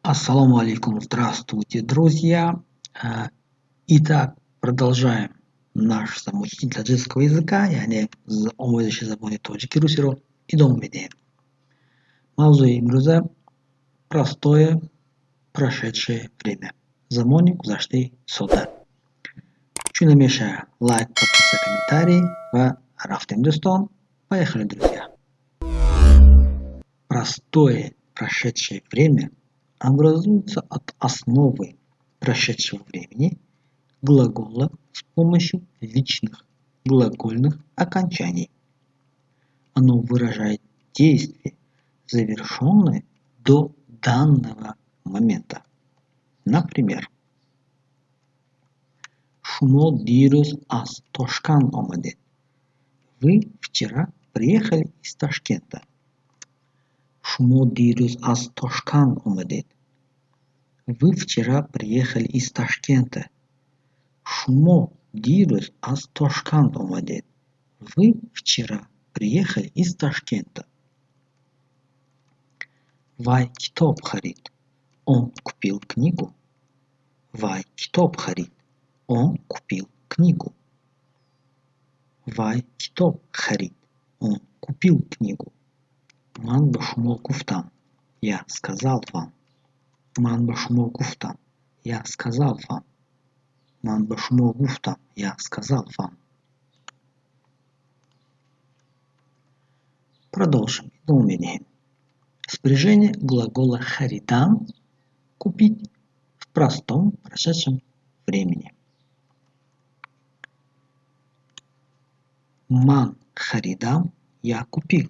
Ассаламу алейкум, здравствуйте, друзья. Итак, продолжаем наш замучитель таджикского языка, яъни омӯзиши забони тоҷикиро идома медиҳем. Мавзӯи имрӯза простое прошедшее время, замони гузаштаи содда. Чун ҳамеша лайк, подписка, комментарий ва рафтем дӯстон. Поехали, друзья. Простое прошедшее время образуется от основы прошедшего времени глагола с помощью личных глагольных окончаний. Оно выражает действие, завершенное до данного момента. Например, Шумо дирӯз аз Тошкент омадед. Вы вчера приехали из Ташкента. Шумо дирӯз аз Тошкент омадед. Вы вчера приехали из Ташкента. Шумо дирӯз аз Тошкент омадед. Вы вчера приехали из Ташкента. Вай китоб харид. Он купил книгу. Вай китоб харид. Он купил книгу. Вай китоб харид. Он купил книгу. Ман ба шумо гуфтам. Я сказал вам. Ман ба шумо гуфтам. Я сказал вам. Ман ба шумо гуфтам. Я сказал вам. Продолжим. Идома медиҳем. Спряжение глагола харидам купить в простом прошедшем времени. Ман харидам, я купил.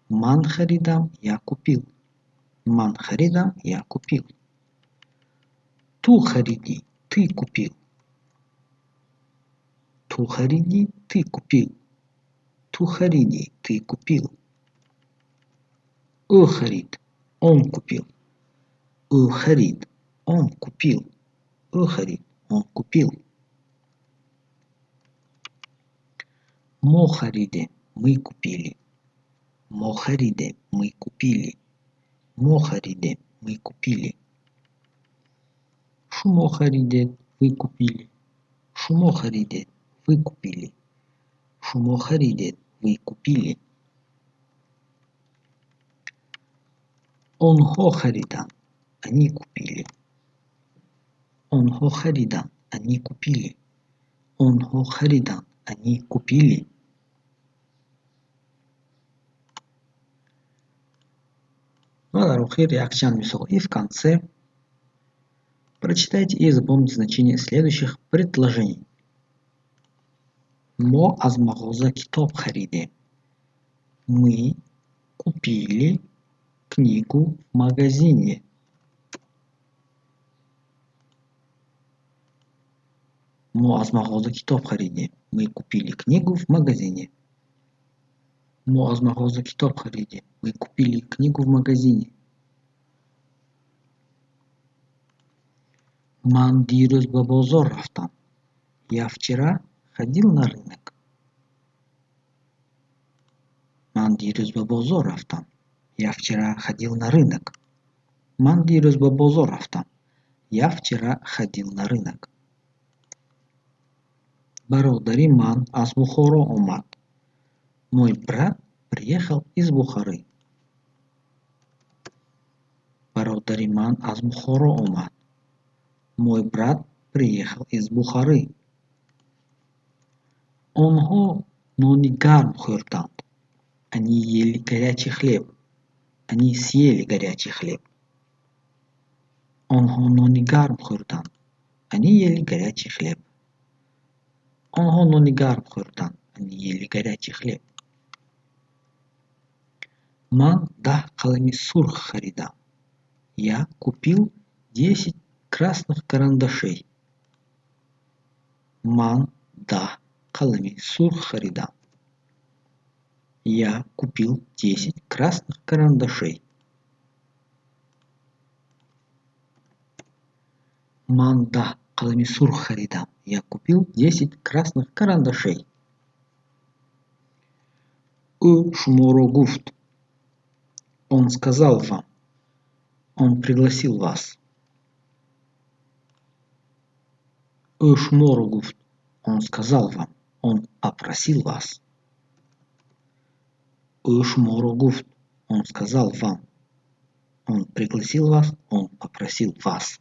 Ман харидам, я купил. Ман харидам, я купил. Ту хариди, ты купил. Ту хариди, ты купил. Ту хариди, ты купил. О харид, он купил. О харид, он купил. О харид, он купил. Мо харидем, мы купили. Мо харидем, мы купили. Мо харидем, мы купили. Шумо харидед, вы купили. Шумо харидед, вы купили. Шумо харидед, вы купили. Онҳо хариданд, они купили. Онҳо хариданд, они купили. Онҳо хариданд, они купили. Ну а дар охир якчанд мисол и в конце прочитайте и запомните значение следующих предложений. Мо аз мағоза китоб харидем. Мы купили книгу в магазине. Мо аз мағоза китоб харидем. Мы купили книгу в магазине. Мо аз мағоза китоб харидем. Мы купили книгу в магазине. Ман дирӯз ба бозор рафтам. Я вчера ходил на рынок. Ман дирӯз ба бозор рафтам. Я вчера ходил на рынок. Ман дирӯз ба бозор рафтам. Я вчера ходил на рынок. Бародари ман аз Бухоро омад. Мой брат приехал из Бухары. Бародари ман аз Бухоро омад. Мой брат приехал из Бухары. Онҳо нони гарм хӯрданд. Они ели горячий хлеб. Они съели горячий хлеб. Онҳо нони гарм хӯрданд. Они ели горячий хлеб. Онҳо нони гарм хӯрданд. Они ели горячий хлеб. Ман 10 қалами сурх харидам. Я купил 10 красных карандашей. Ман 10 қалами сурх харидам. Я купил 10 красных карандашей. Ман 10 қалами сурх харидам. Я купил 10 красных карандашей. Ӯ шуморо гуфт. Он сказал вам. Он пригласил вас. Ыш моргуфт. Он сказал вам. Он опросил вас. Ыш моргуфт. Он сказал вам. Он пригласил вас. Он опросил вас.